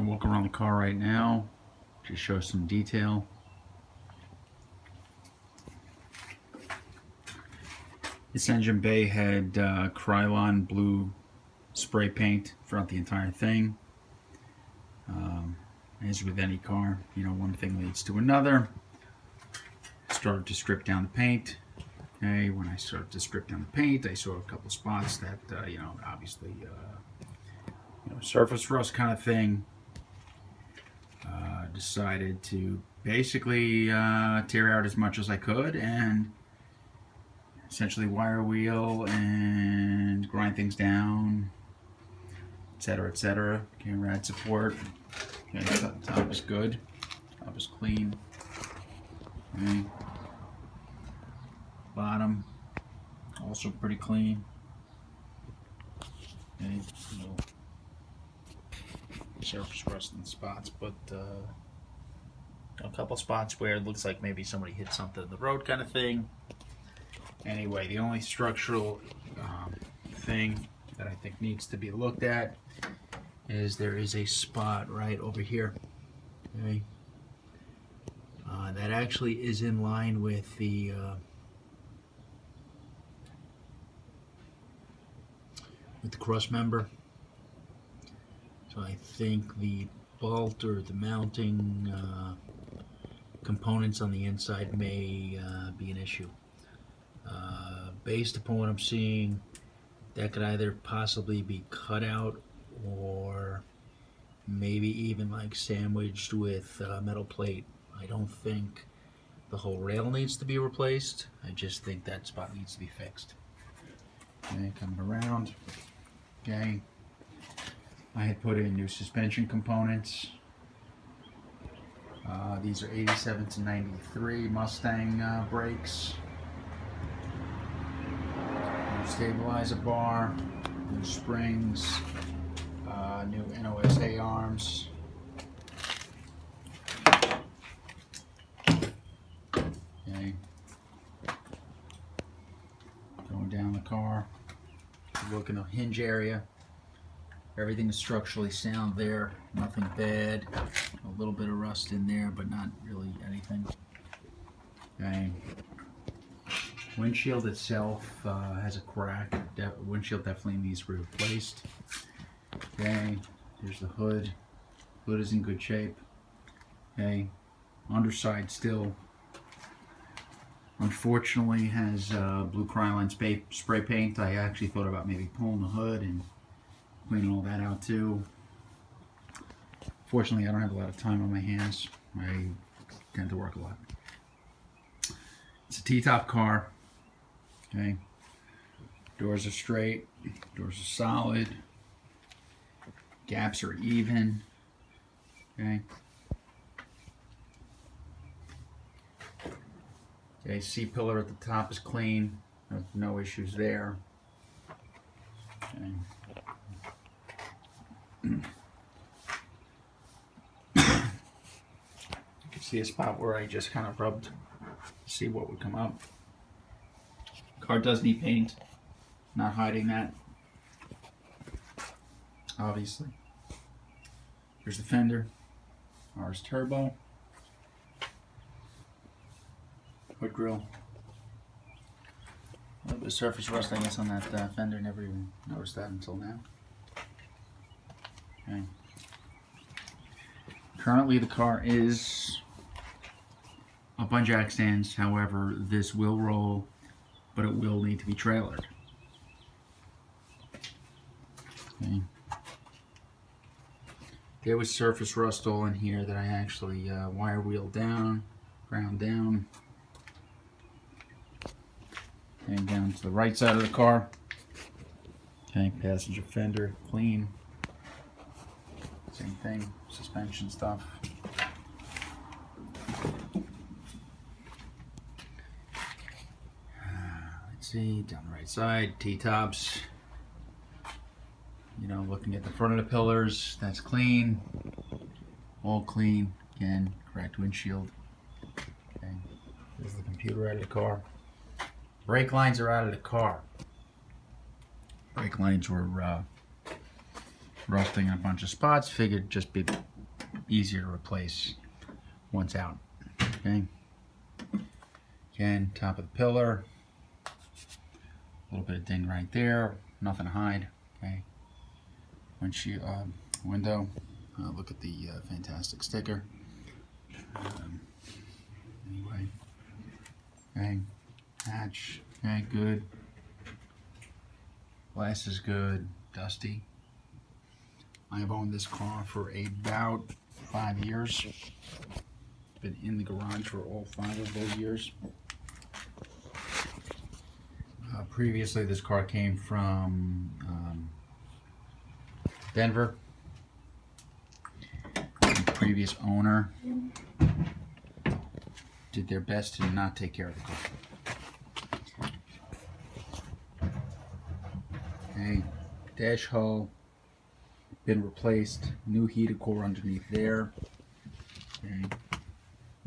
Gonna walk around the car right now, just show some detail. This engine bay had Krylon blue spray paint throughout the entire thing. As with any car, you know, one thing leads to another. Started to strip down the paint. Okay, when I started to strip down the paint, I saw a couple spots that, you know, obviously, surface rust kind of thing. Decided to basically tear out as much as I could and essentially wire wheel and grind things down, etc., etc. Okay, rad support. Okay, top is good. Top is clean. Okay. Bottom also pretty clean. Okay, little surface rust in spots, but a couple spots where it looks like maybe somebody hit something in the road, kind of thing. Anyway, the only structural thing that I think needs to be looked at is there is a spot right over here. Okay, that actually is in line with the cross member. So I think the bolt or the mounting components on the inside may be an issue. Based upon what I'm seeing, that could either possibly be cut out or maybe even like sandwiched with metal plate. I don't think the whole rail needs to be replaced. I just think that spot needs to be fixed. Okay, coming around. Okay, I had put in new suspension components. These are 87 to 93 Mustang brakes. New stabilizer bar, new springs, new NOSA arms. Okay. Going down the car. Look in the hinge area. Everything is structurally sound there. Nothing bad. A little bit of rust in there, but not really anything. Okay. Windshield itself has a crack. Windshield definitely needs to be replaced. Okay. Here's the hood. Hood is in good shape. Okay. Underside still, unfortunately, has blue Krylon spray paint. I actually thought about maybe pulling the hood and cleaning all that out too. Fortunately, I don't have a lot of time on my hands. I tend to work a lot. It's a T-top car. Okay. Doors are straight. Doors are solid. Gaps are even. Okay. Okay, C-pillar at the top is clean. No issues there. Okay. You can see a spot where I just kind of rubbed to see what would come up. Car does need paint. Not hiding that. Obviously. Here's the fender. RS turbo. Hood grill. A little bit of surface rust, I guess, on that fender. Never even noticed that until now. Okay. Currently, the car is up on jack stands. However, this will roll, but it will need to be trailered. Okay. There was surface rust all in here that I actually wire wheeled down, ground down. And down to the right side of the car. Okay, passenger fender, clean. Same thing, suspension stuff. Let's see, down the right side, T-tops. You know, looking at the front of the pillars, that's clean. All clean. Again, correct windshield. Okay, there's the computer out of the car. Brake lines are out of the car. Brake lines were rusting in a bunch of spots. Figured just be easier to replace once out. Okay. Again, top of the pillar. A little bit of ding right there. Nothing to hide. Okay. Window. Look at the fantastic sticker. Anyway. Okay. Hatch. Okay, good. Glass is good. Dusty. I have owned this car for about 5 years. Been in the garage for all 5 of those years. Previously, this car came from Denver. The previous owner did their best to not take care of the car. Okay, dash hull been replaced. New heated core underneath there. Okay,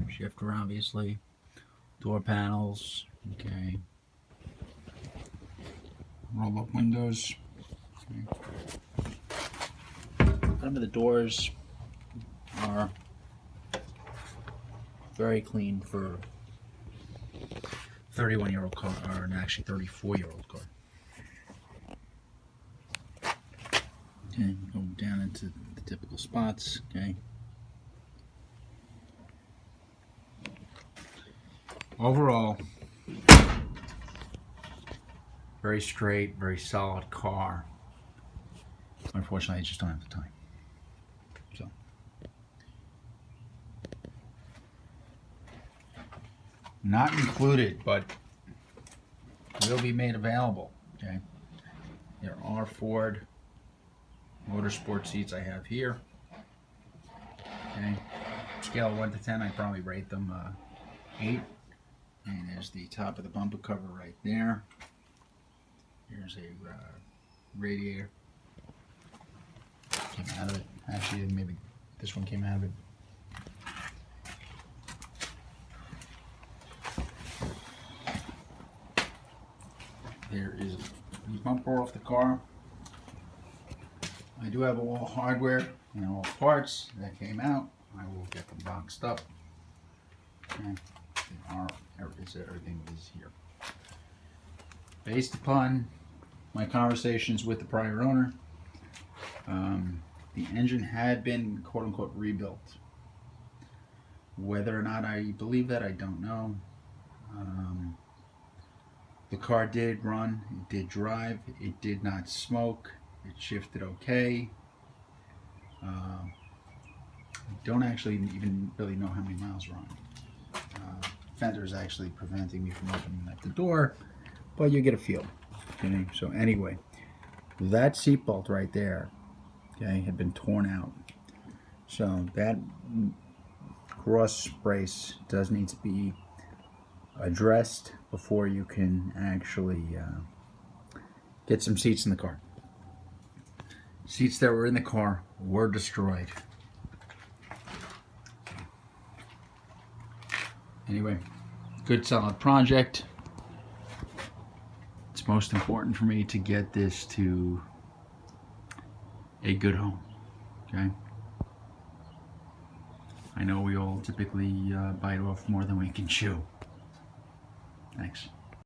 shifter obviously. Door panels. Okay. Roll up windows. Okay. Some of the doors are very clean for 31-year-old car, or actually 34-year-old car. Okay, go down into the typical spots. Okay. Overall, very straight, very solid car. Unfortunately, I just don't have the time. So, not included, but will be made available. Okay. There are Ford Motorsport seats I have here. Okay. Scale of 1 to 10, I probably rate them 8. And there's the top of the bumper cover right there. Here's a radiator. Came out of it. Actually, maybe this one came out of it. There is the bumper off the car. I do have all hardware and all parts that came out. I will get them boxed up. Okay. Everything is here. Based upon my conversations with the prior owner, the engine had been quote-unquote rebuilt. Whether or not I believe that, I don't know. The car did run, it did drive, it did not smoke, it shifted okay. I don't actually even really know how many miles were on it. Fender is actually preventing me from opening up the door, but you get a feel. Okay, so anyway, that seat bolt right there, okay, had been torn out. So that cross brace does need to be addressed before you can actually get some seats in the car. Seats that were in the car were destroyed. Anyway, good solid project. It's most important for me to get this to a good home. Okay. I know we all typically bite off more than we can chew. Thanks.